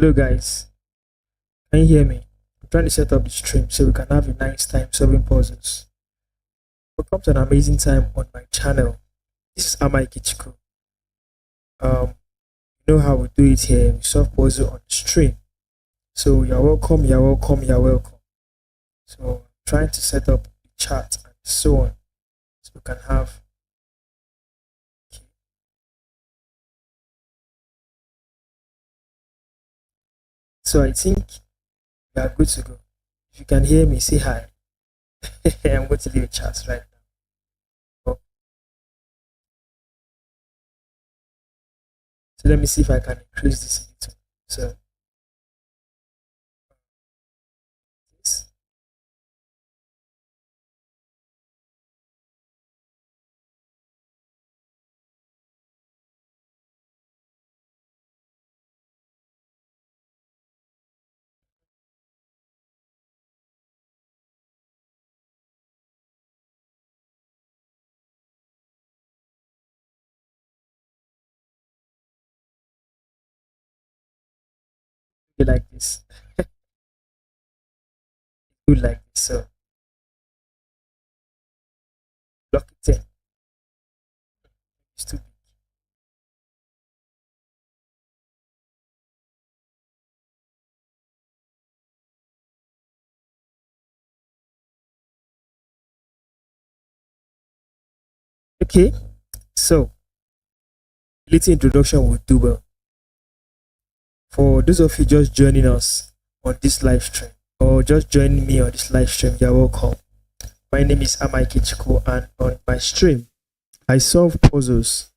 Hello guys, can you hear me? I'm trying to set up the stream so we can have a nice time solving puzzles. Welcome to an amazing time on my channel. This is Ikechukwu. You know how we do it here. We solve puzzle on the stream. So you're welcome, you're welcome, you're welcome. So I'm trying to set up the chat and so on. So we can have So I think we are good to go. If you can hear me, say hi. I'm going to leave a chat right now. So let me see if I can increase this a little. So this. Be like this. Do like this. So block it in. It's too big. Okay, so little introduction will do well. For those of you just joining us on this live stream or just joining me on this live stream, you're welcome. My name is Ikechukwu, and on my stream, I solve puzzles.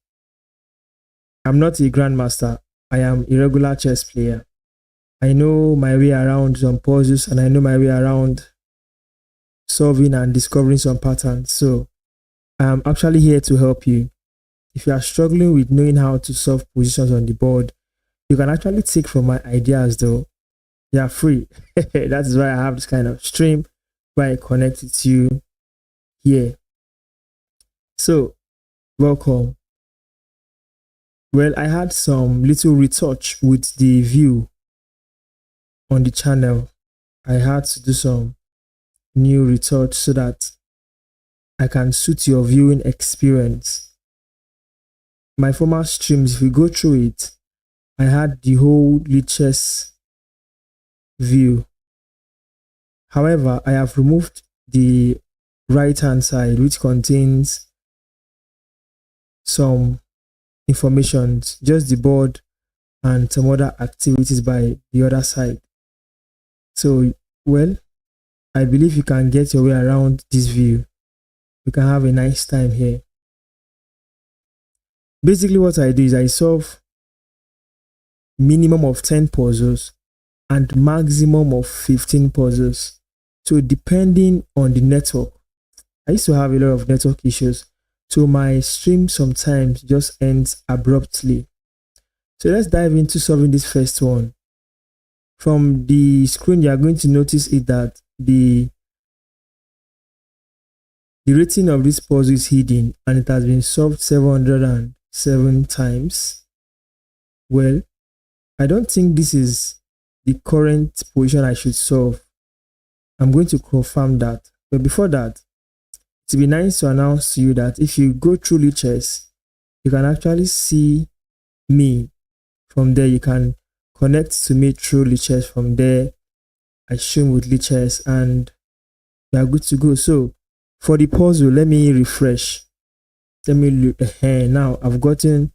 I'm not a grandmaster. I am a regular chess player. I know my way around some puzzles and I know my way around solving and discovering some patterns. So I'm actually here to help you. If you are struggling with knowing how to solve positions on the board, you can actually take from my ideas though. They are free. That is why I have this kind of stream where I connect it to you here. So, welcome. Well, I had some little retouch with the view on the channel. I had to do some new retouch so that I can suit your viewing experience. My former streams, if we go through it, I had the whole chess view. However, I have removed the right hand side, which contains some information, just the board and some other activities by the other side. So, well, I believe you can get your way around this view. You can have a nice time here. Basically, what I do is I solve minimum of 10 puzzles and maximum of 15 puzzles. So depending on the network, I used to have a lot of network issues. So my stream sometimes just ends abruptly. So let's dive into solving this first one. From the screen, you are going to notice that the rating of this puzzle is hidden and it has been solved 707 times. Well, I don't think this is the current position I should solve. I'm going to confirm that. But before that, it would be nice to announce to you that if you go through Lichess, you can actually see me from there. You can connect to me through Lichess from there. I stream with Lichess and we are good to go. So for the puzzle, let me refresh. Let me look. Now I've gotten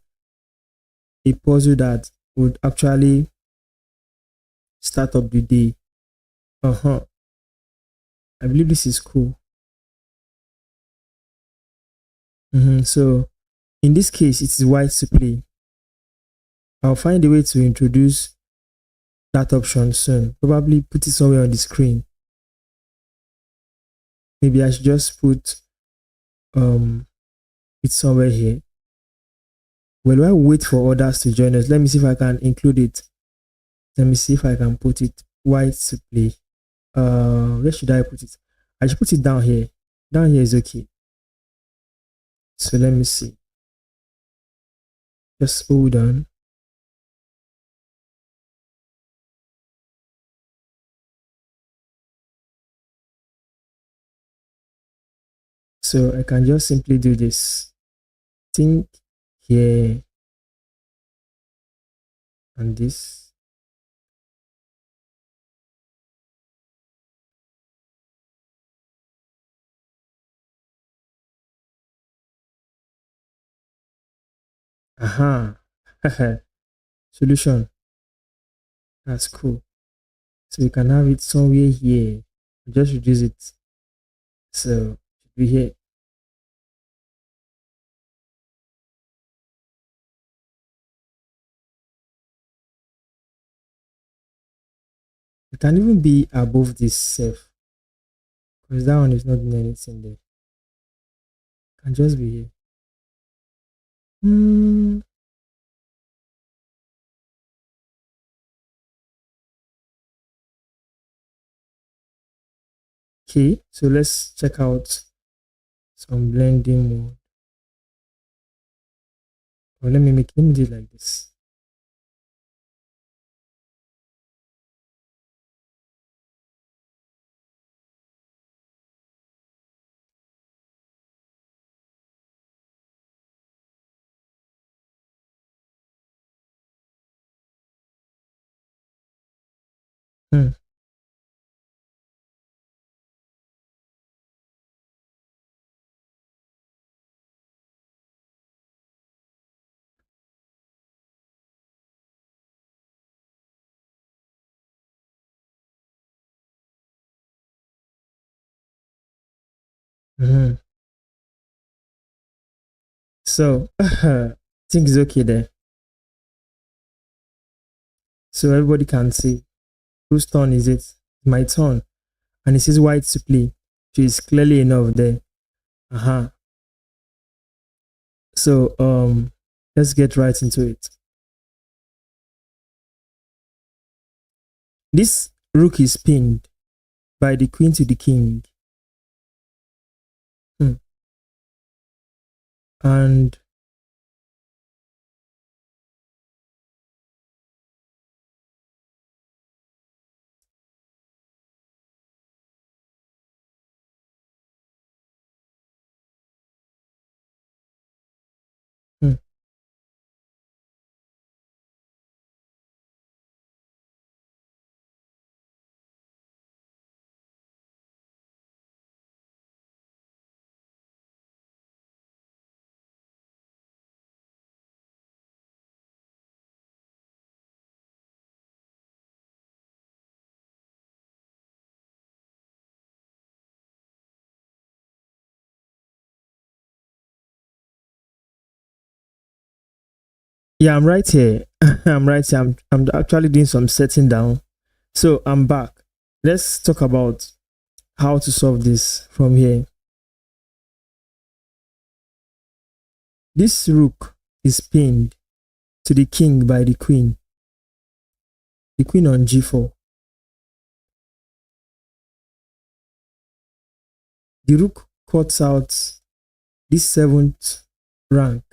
a puzzle that would actually start up the day. I believe this is cool. So in this case, it is white to play. I'll find a way to introduce that option soon. Probably put it somewhere on the screen. Maybe I should just put it somewhere here. Well, while we wait for others to join us, let me see if I can include it. Let me see if I can put it white to play. Where should I put it? I should put it down here. Down here is okay. So let me see. Just hold on. So I can just simply do this. Think here and this. Aha. Solution. That's cool. So we can have it somewhere here. Just reduce it. So it should be here. It can even be above this self. Because that one is not doing anything there. It can just be here. Hmm. Okay, so let's check out some blending mode. Or let me do it like this. Hmm. Mhm. So I think it's okay there. So everybody can see whose turn is it? My turn. And it says white to play. So it's clearly enough there. Uh-huh. So let's get right into it. This rook is pinned by the queen to the king. Hmm. And hmm. Yeah, I'm right here. I'm right here. I'm actually doing some setting down. So I'm back. Let's talk about how to solve this from here. This rook is pinned to the king by the queen. The queen on g4. The rook cuts out this seventh rank.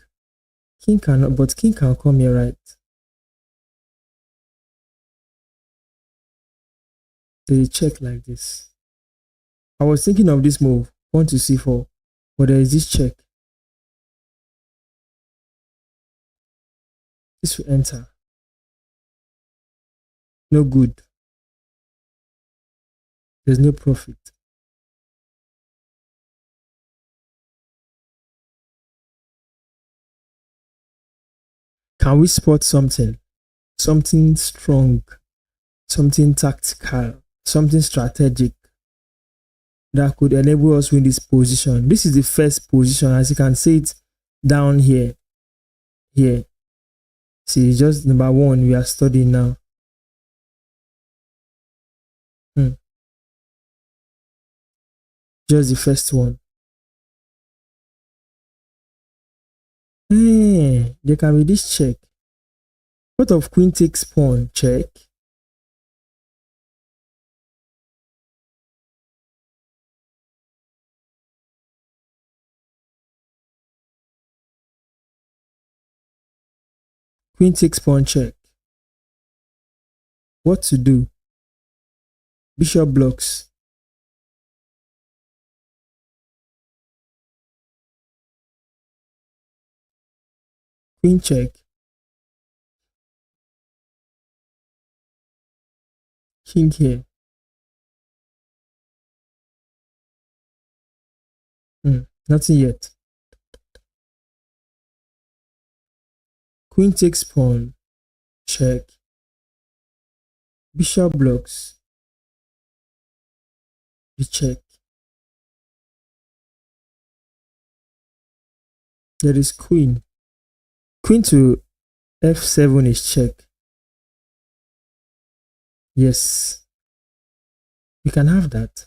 King cannot, but king can come here, right? So you check like this. I was thinking of this move, pawn to c4, but there is this check. This will enter. No good. There's no profit. Can we spot something? Something strong, something tactical, something strategic that could enable us win this position. This is the first position, as you can see it down here. Here. See, just number one we are studying now. Hmm. Just the first one. There can be this check. What of queen takes pawn? Check. Queen takes pawn check. What to do? Bishop blocks. Queen check. King here. Nothing yet. Queen takes pawn. Check. Bishop blocks. The check. There is queen. Queen to f7 is check. Yes, we can have that.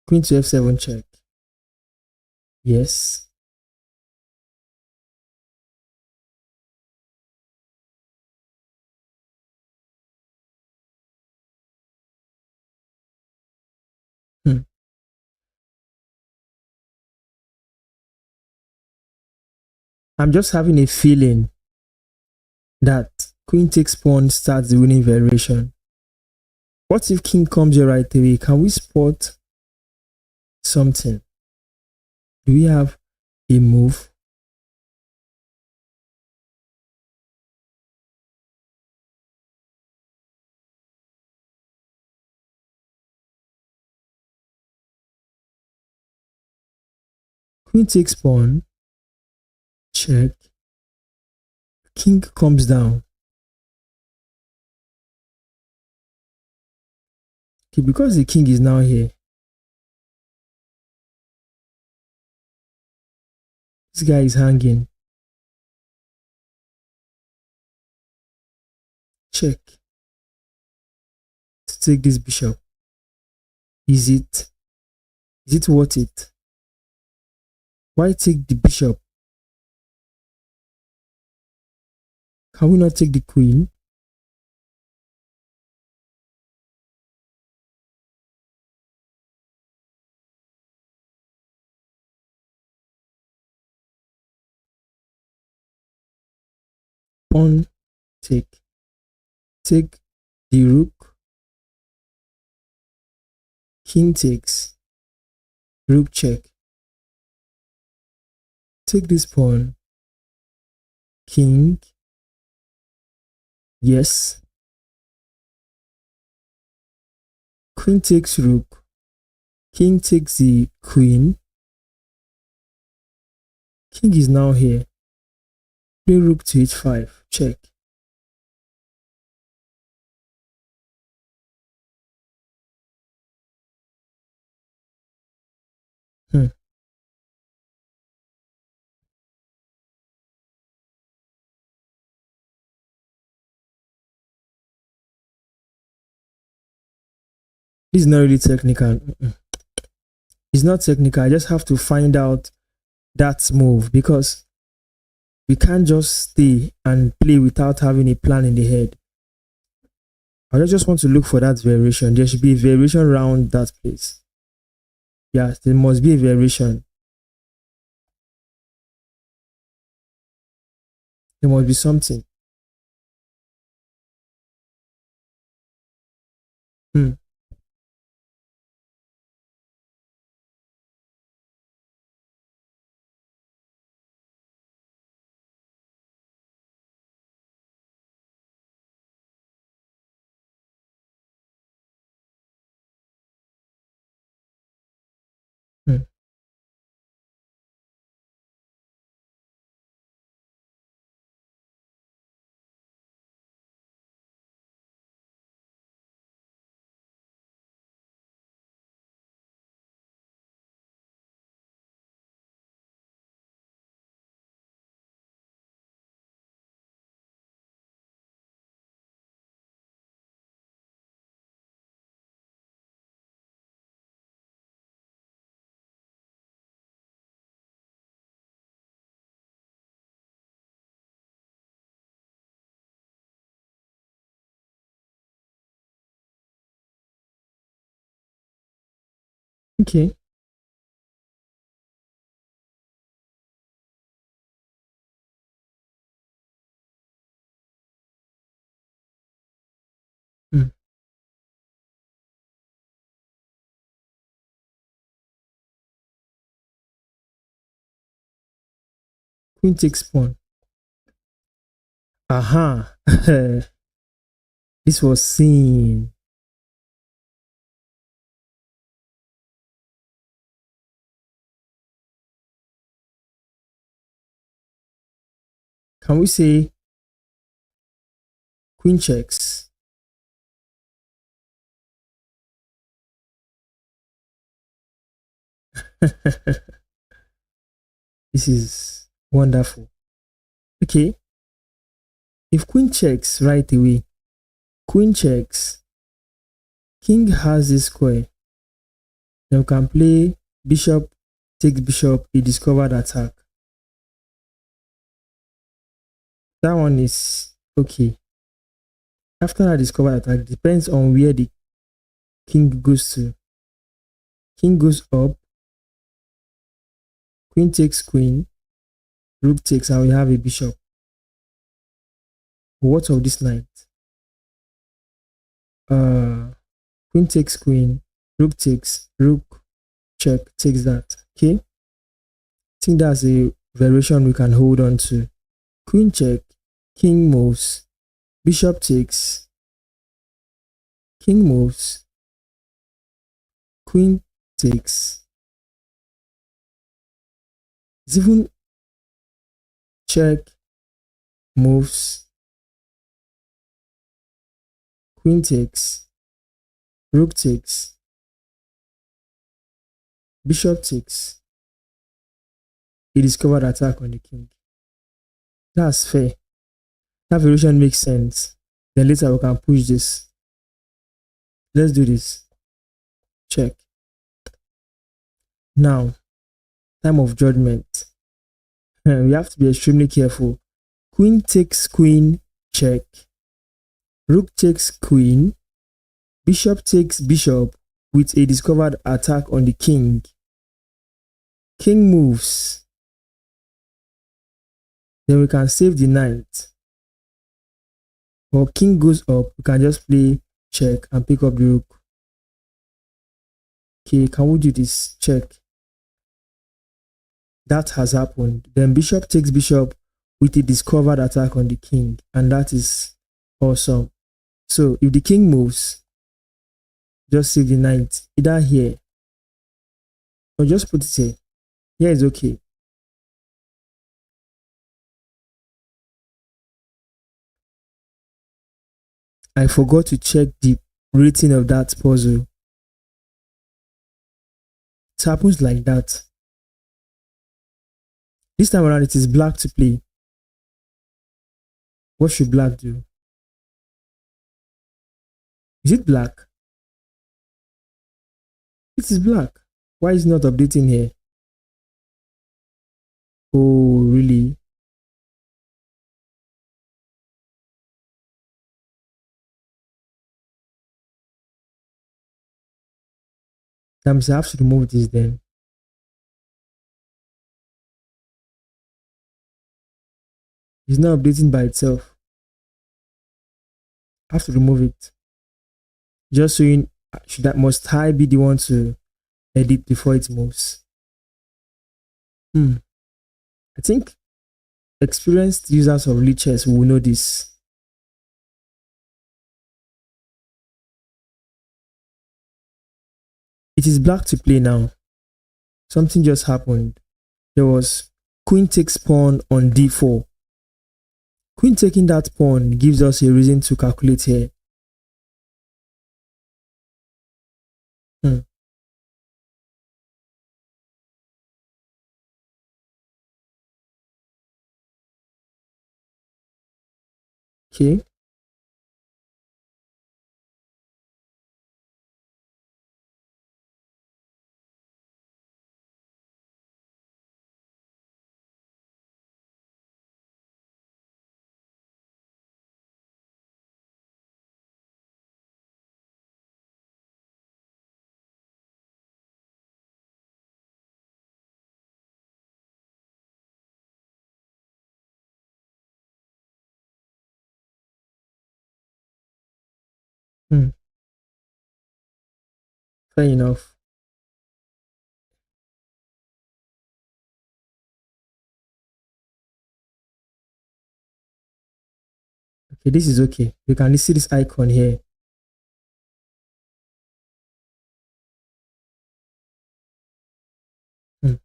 Queen to f7 check. Yes. I'm just having a feeling that queen takes pawn starts the winning variation. What if king comes here right away? Can we spot something? Do we have a move? Queen takes pawn. Check. King comes down. Okay, because the king is now here, this guy is hanging. Check. To take this bishop. Is it worth it? Why take the bishop? Can we not take the queen? Pawn take. Take the rook. King takes. Rook check. Take this pawn. King. Yes. Queen takes rook. King takes the queen. King is now here. Play rook to h5. Check. This is not really technical. It's not technical. I just have to find out that move because we can't just stay and play without having a plan in the head. I just want to look for that variation. There should be a variation around that place. Yes, there must be a variation. There must be something. Hmm. Hmm. Okay. Hmm. Queen takes pawn. Aha. This was seen. Can we say queen checks? This is wonderful. Okay. If queen checks right away, queen checks, king has this square. Then we can play bishop takes bishop, a discovered attack. That one is okay. After that discovered attack, depends on where the king goes to. King goes up, queen takes queen, rook takes, and we have a bishop. What of this knight? Queen takes queen, rook takes, rook check takes that. Okay, I think that's a variation we can hold on to. Queen check, king moves, bishop takes, king moves, queen takes. It's even check, moves, queen takes, rook takes, bishop takes. He discovered attack on the king. That's fair. That variation makes sense. Then later we can push this. Let's do this. Check. Now, time of judgment. We have to be extremely careful. Queen takes queen, check. Rook takes queen. Bishop takes bishop with a discovered attack on the king. King moves. Then we can save the knight. Or king goes up, we can just play check and pick up the rook. Okay, can we do this? Check. That has happened. Then bishop takes bishop with a discovered attack on the king, and that is awesome. So if the king moves, just save the knight either here or just put it here. Here is okay. I forgot to check the rating of that puzzle. It happens like that. This time around it is black to play. What should black do? Is it black? It is black. Why is it not updating here? Oh, really? That means I have to remove this then. It's not updating by itself. I have to remove it. Just so you, must I be the one to edit before it moves? I think experienced users of chess will know this. It is black to play now. Something just happened. There was queen takes pawn on d4. Queen taking that pawn gives us a reason to calculate here. Okay. Fair enough. Okay, this is okay. You can see this icon here. Hmm.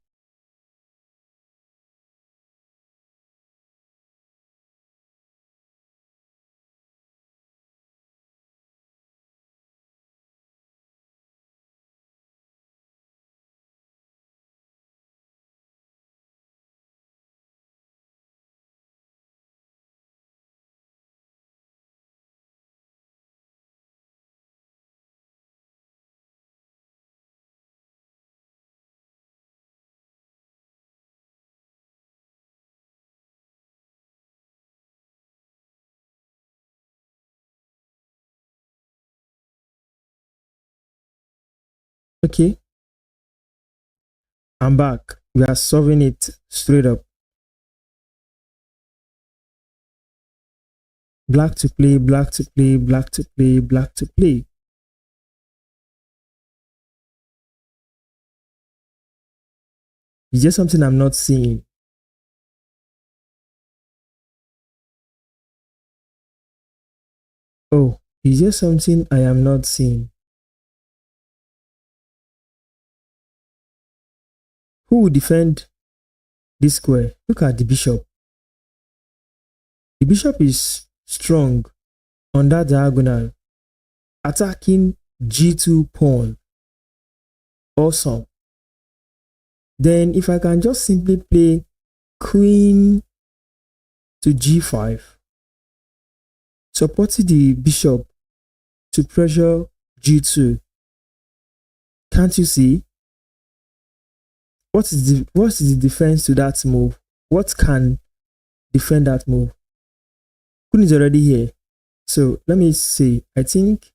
Okay, I'm back. We are solving it straight up. Black to play, black to play, black to play, black to play. Is there something I'm not seeing? Oh, is there something I am not seeing? Who will defend this square? Look at the bishop. The bishop is strong on that diagonal, attacking g2 pawn. Awesome. Then if I can just simply play queen to g5, supporting the bishop to pressure g2. Can't you see? What is the defense to that move? What can defend that move? Queen is already here. So let me say, I think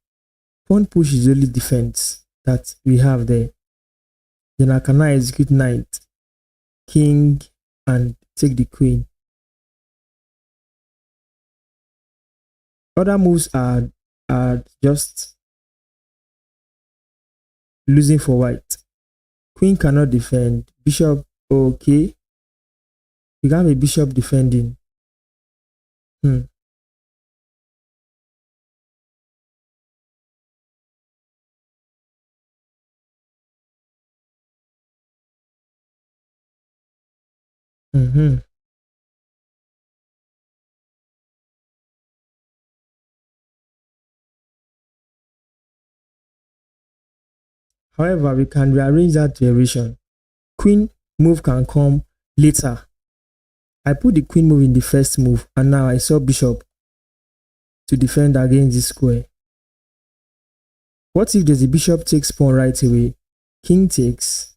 pawn push is the only defense that we have there. Then I can now execute knight, king, and take the queen. Other moves are just losing for white. Queen cannot defend. Bishop, okay. You have a bishop defending. Hmm. Mm-hmm. However, we can rearrange that variation. Queen move can come later. I put the queen move in the first move, and now I saw bishop to defend against this square. What if there's a bishop takes pawn right away? King takes.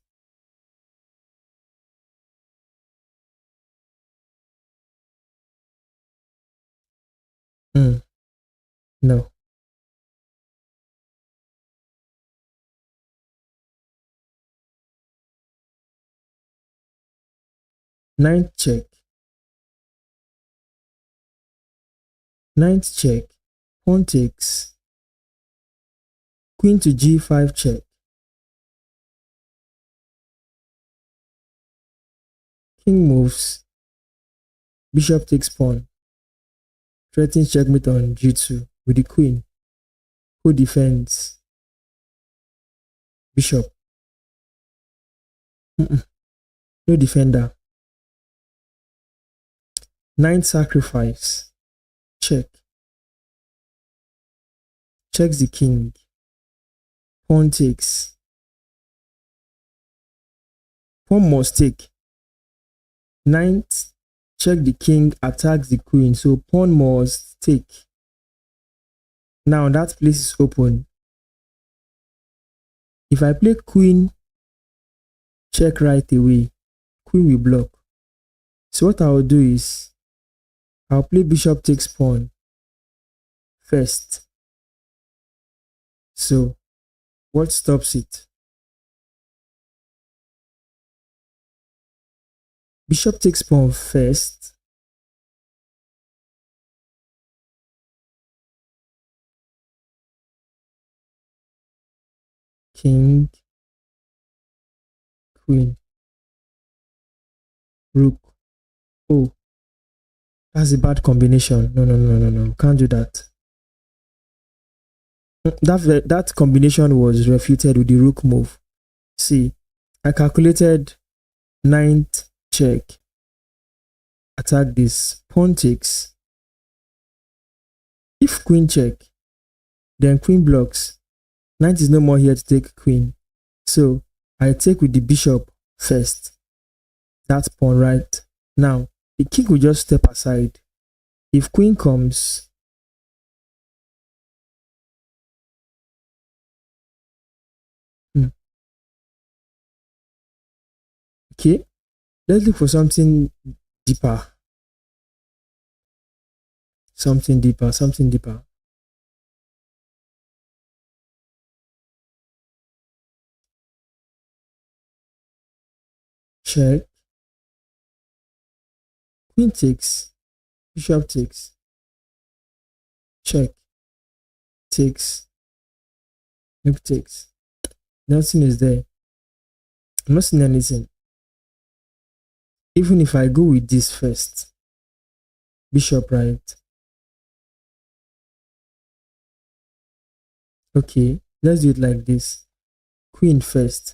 No. Knight check. Knight check. Pawn takes. Queen to g5 check. King moves. Bishop takes pawn. Threatens checkmate on g2 with the queen. Who defends? Bishop. No defender. Knight sacrifice. Check. Checks the king. Pawn takes. Pawn must take. Knight check the king, attacks the queen, so pawn must take. Now that place is open. If I play queen check right away, queen will block. So what I will do is I'll play bishop takes pawn first. So what stops it? Bishop takes pawn first. King, queen, rook. Oh, That's a bad combination. No, no, no, no, no. Can't do that. That combination was refuted with the rook move. See, I calculated ninth check. Attack this. Pawn takes. If queen check, then queen blocks. Knight is no more here to take queen. So I take with the bishop first. That's pawn right. Now, the king will just step aside. If queen comes, okay, let's look for something deeper. Something deeper, something deeper. Check. Queen takes. Bishop takes. Check. Takes. Rook takes. Nothing is there. I'm not seeing anything. Even if I go with this first. Bishop right. Okay, let's do it like this. Queen first.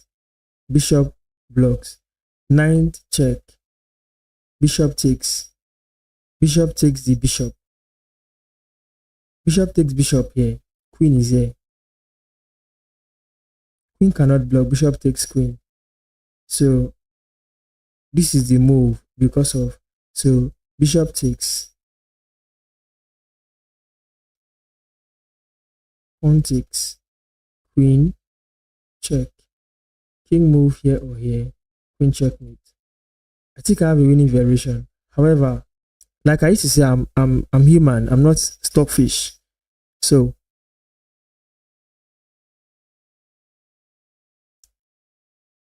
Bishop blocks. Knight check. Bishop takes. Bishop takes the bishop. Bishop takes bishop here. Queen is here. Queen cannot block. Bishop takes queen. So this is the move because of, so bishop takes. Pawn takes. Queen check. King move here or here. Queen checkmate. I think I have a winning variation. However, like I used to say, I'm human. I'm not stockfish. So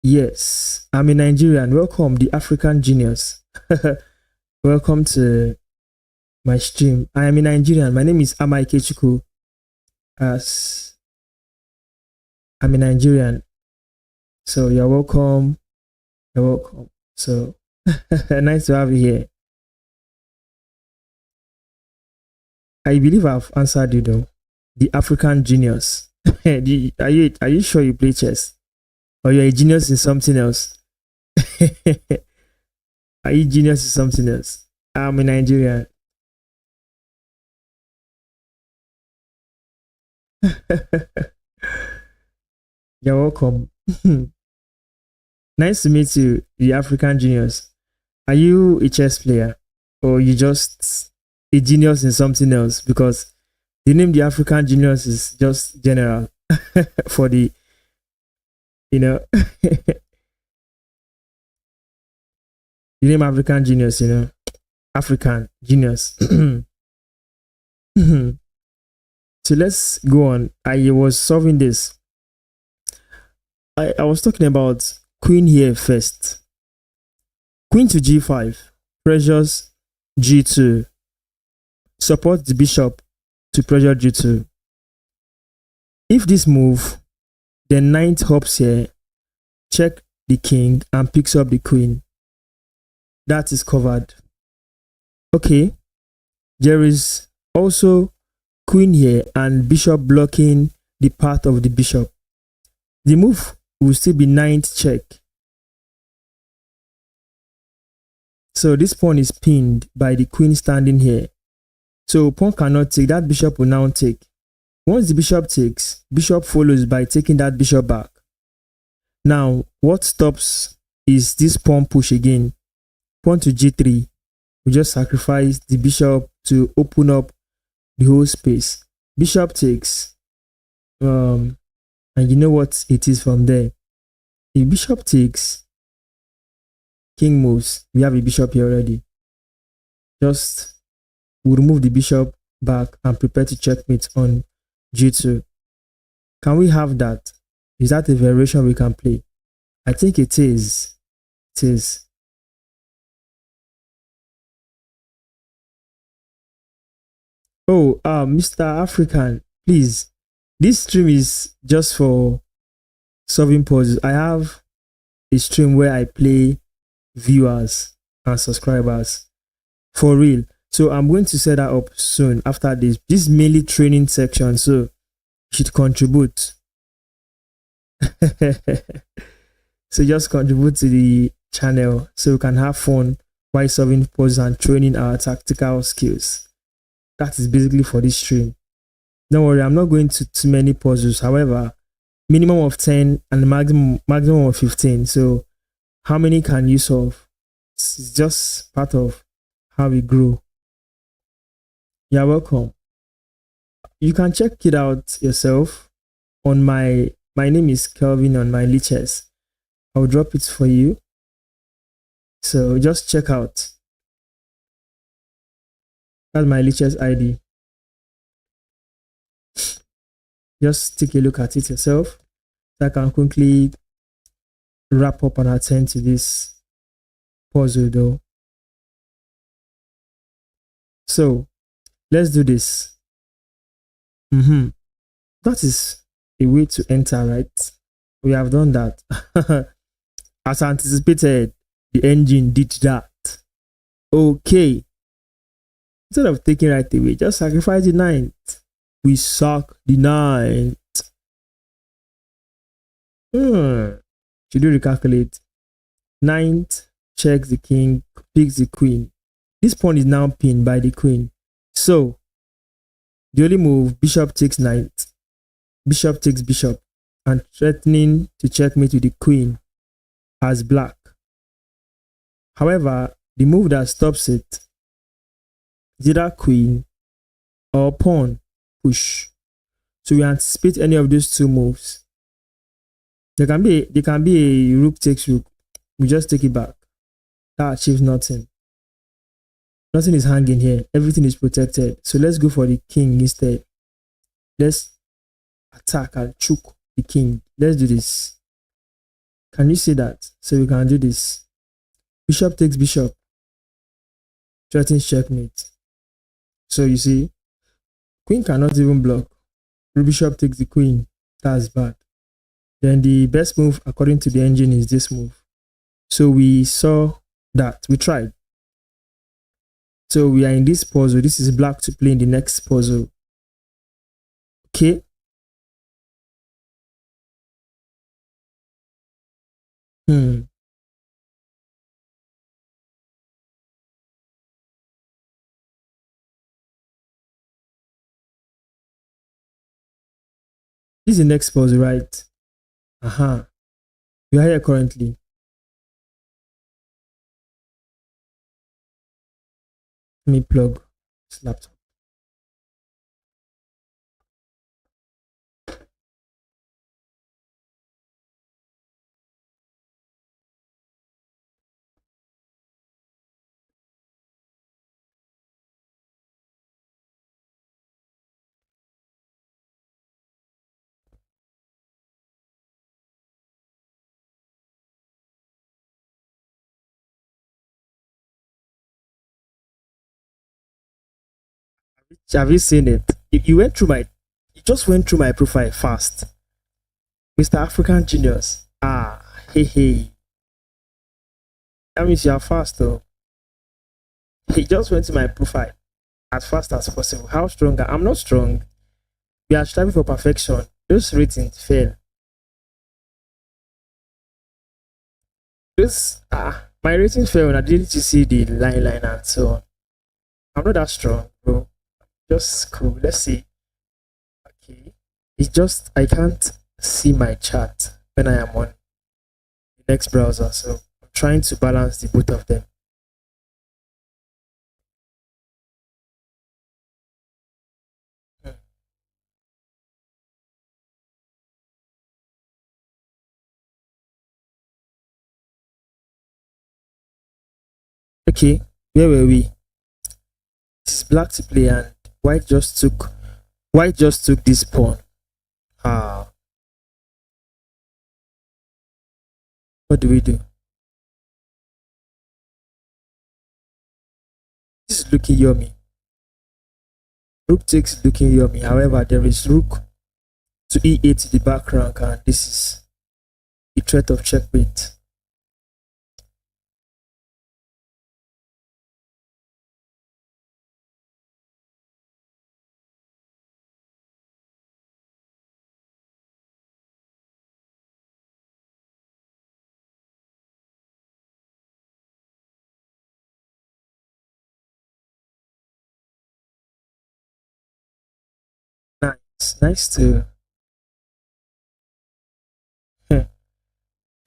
yes, I'm a Nigerian. Welcome, the African genius. Welcome to my stream. I am a Nigerian. My name is Ikechukwu. As I'm a Nigerian. So you're welcome. You're welcome. So nice to have you here. I believe I've answered you though. The African genius. Are you sure you play chess? Or you're a genius in something else? Are you genius in something else? I'm a Nigerian. You're welcome. Nice to meet you, the African genius. Are you a chess player? Or you just a genius in something else? Because the name the African genius is just general for the, you know, the name African genius, you know, African genius. So let's go on. I was solving this. I was talking about queen here first. Queen to g5, pressures g2, support the bishop to pressure g2. If this move, then knight hops here, check the king and picks up the queen. That is covered. Okay, there is also queen here and bishop blocking the path of the bishop. The move will still be knight check. So this pawn is pinned by the queen standing here. So pawn cannot take. That bishop will now take. Once the bishop takes, bishop follows by taking that bishop back. Now, what stops is this pawn push again. Pawn to g3. We just sacrifice the bishop to open up the whole space. Bishop takes. And you know what it is from there. If bishop takes, king moves. We have a bishop here already. Just we'll remove the bishop back and prepare to checkmate on g2. Can we have that? Is that a variation we can play? I think it is. It is. Oh, Mr. African, please. This stream is just for solving puzzles. I have a stream where I play viewers and subscribers for real. So I'm going to set that up soon after this. This is mainly training section, so you should contribute. So just contribute to the channel so we can have fun while solving puzzles and training our tactical skills. That is basically for this stream. Don't worry, I'm not going to too many puzzles. However, minimum of 10 and maximum of 15. So how many can you solve? It's just part of how we grow. You're welcome. You can check it out yourself on my name is Kelvin on my liches. I'll drop it for you. So just check out. That's my liches ID. Just take a look at it yourself. So I can quickly wrap up and attend to this puzzle though. So let's do this. That is a way to enter, right? We have done that. As anticipated, the engine did that. Okay. Instead of taking right away, just sacrifice the ninth. We suck the ninth. Should you recalculate? Ninth checks the king, picks the queen. This pawn is now pinned by the queen. So the only move, bishop takes knight, bishop takes bishop, and threatening to checkmate with the queen as black. However, the move that stops it is either queen or pawn push. So we anticipate any of those two moves. There can be a rook takes rook. We just take it back. That achieves nothing. Nothing is hanging here. Everything is protected. So let's go for the king instead. Let's attack and choke the king. Let's do this. Can you see that? So we can do this. Bishop takes bishop. Threatens checkmate. So you see, queen cannot even block. Bishop takes the queen. That's bad. Then the best move according to the engine is this move. So we saw that. We tried. So we are in this puzzle. This is black to play in the next puzzle. Okay. This is the next puzzle, right? We are here currently. Let me plug this laptop. Have you seen it? You went through my, you just went through my profile fast. Mr. African Genius. Hey. That means you are fast though. He just went to my profile as fast as possible. How strong? I'm not strong. We are striving for perfection. Those ratings fail. My ratings fail when I didn't see the line and so on. I'm not that strong, bro. Just cool. Let's see. Okay. It's just I can't see my chat when I am on the next browser. So I'm trying to balance the both of them. Okay, where were we? It is black to play and white just took this pawn. What do we do? This is looking yummy. Rook takes looking yummy. However, there is rook to e8 in the back rank, and this is the threat of checkmate. It's nice to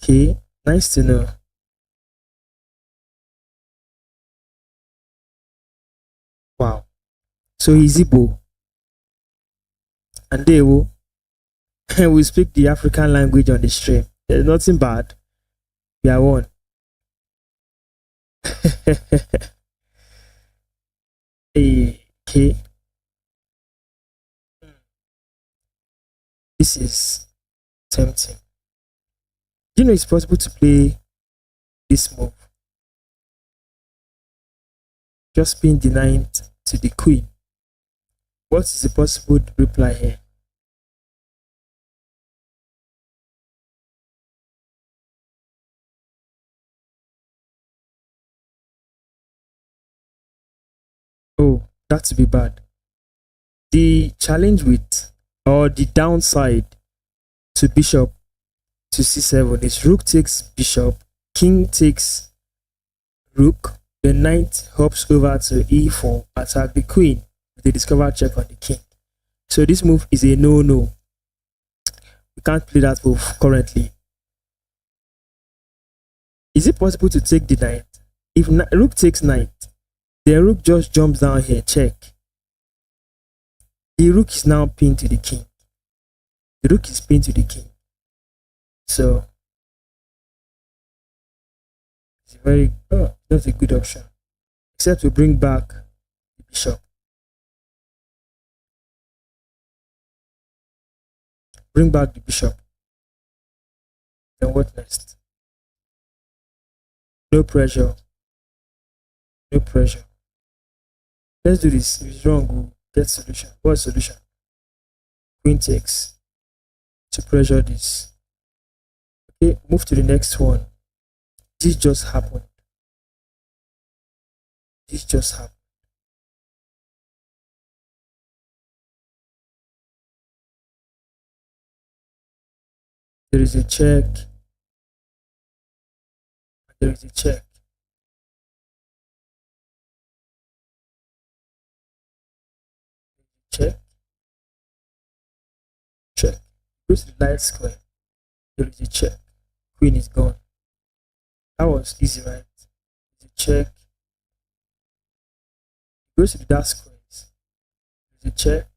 okay, nice to know. Wow. So he's Igbo and they will we speak the African language on the stream. There's nothing bad. We are one. Okay. This is tempting. Do you know it's possible to play this move? Just being denied to the queen. What is the possible reply here? Oh, that's be bad. The challenge with or the downside to bishop to c7 is rook takes bishop, king takes rook, the knight hops over to e4, attack the queen with a discover check on the king. So this move is a no-no. We can't play that move currently. Is it possible to take the knight? If rook takes knight, the rook just jumps down here, check. The rook is now pinned to the king. The rook is pinned to the king. So it's that's a good option. Except to bring back the bishop. Bring back the bishop. Then what next? No pressure. No pressure. Let's do this. If it's wrong, we'll get solution. What solution? Queen takes to pressure this. Okay, move to the next one. This just happened. This just happened. There is a check. There is a check. Check. Check. Go to the light square. There is a check. Queen is gone. That was easy, right? There's a check. Go to the dark squares. There's a check.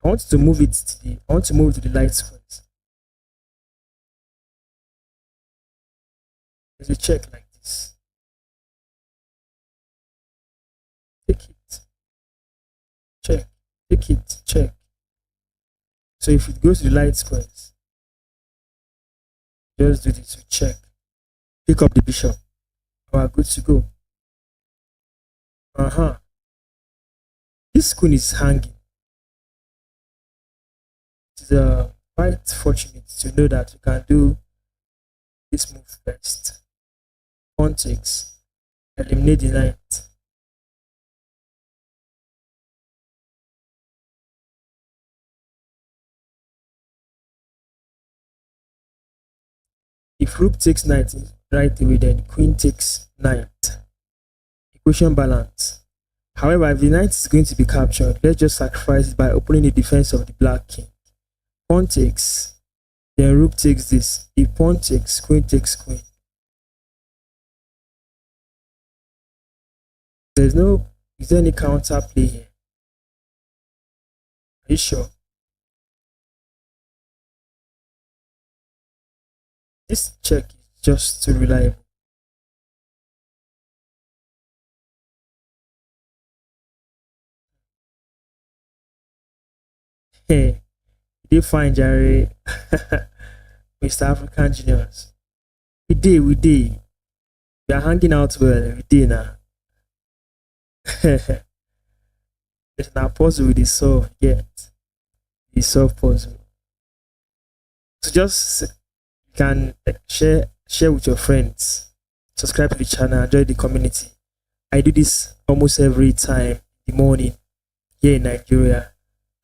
I want to move it to the light squares. There's a check like this. Take it. Check. Take it. Check. So if it goes to the light squares, just do this to check. Pick up the bishop. We are good to go. This queen is hanging. It's quite fortunate to know that you can do this move first. Pawn takes. Eliminate the knight. If rook takes knight right away, then queen takes knight. Equation balance. However, if the knight is going to be captured, let's just sacrifice it by opening the defense of the black king. Pawn takes, then rook takes this. If pawn takes, queen takes queen. Is there any counter play here? Are you sure? This check is just too reliable. Hey, they find Jerry, Mr. African Genius. We did. We are hanging out well. We did now. It's not puzzle with the solve yet. The solve puzzle. So just you can share with your friends. Subscribe to the channel. Join the community. I do this almost every time in the morning here in Nigeria.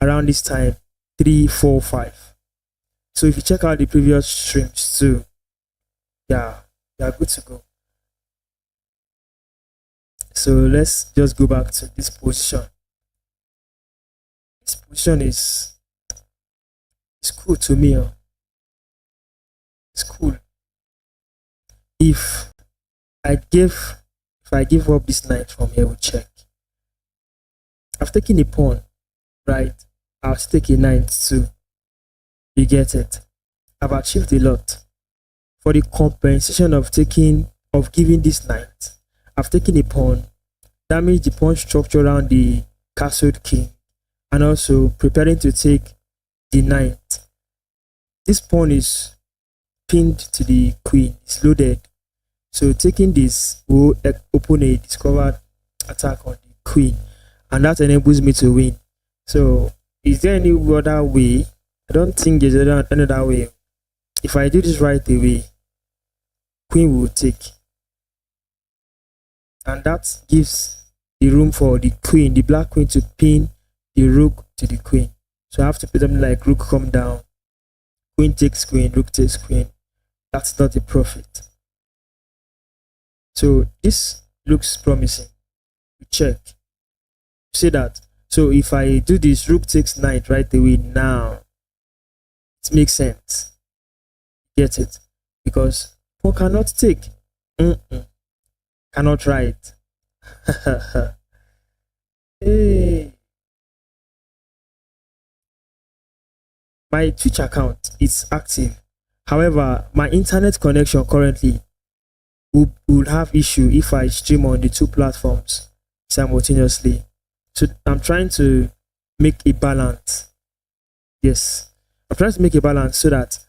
Around this time, 3, 4, 5. So if you check out the previous streams too, yeah, you are good to go. So So let's just go back to this position. This position is cool to me. It's cool. If I give if I give up this knight from here, we'll check. I've taken a pawn, right? I'll take a knight too. You get it? I've achieved a lot. For the compensation of giving this knight, I've taken a pawn, damaged the pawn structure around the castled king, and also preparing to take the knight. This pawn is pinned to the queen, it's loaded. So taking this will open a discovered attack on the queen, and that enables me to win. So is there any other way? I don't think there's another way. If I do this right away, queen will take, and that gives the room for the queen, the black queen, to pin the rook to the queen. So I have to put them like rook come down, queen takes queen, rook takes queen. That's not a profit. So this looks promising. We check. See that. So if I do this, rook takes knight right away now, it makes sense. Get it? Because pawn cannot take. Cannot write. Hey. My Twitch account is active. However, my internet connection currently would have issue if I stream on the two platforms simultaneously. So I'm trying to make a balance. Yes, I'm trying to make a balance so that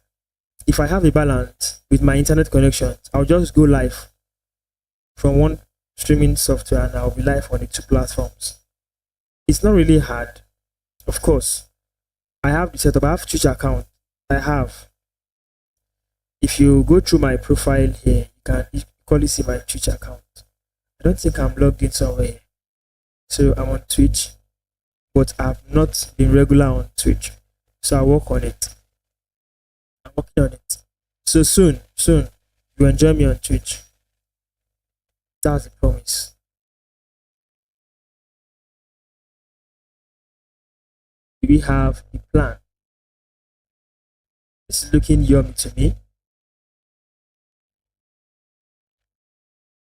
if I have a balance with my internet connection, I'll just go live from one streaming software and I'll be live on the two platforms. It's not really hard. Of course, I have the setup. I have Twitch account. I have. If you go through my profile here, you can equally see my Twitch account. I don't think I'm logged in somewhere. So I'm on Twitch, but I've not been regular on Twitch. So I'll work on it. I'm working on it. So soon, you enjoy me on Twitch. That's the promise. We have a plan. It's looking yummy to me.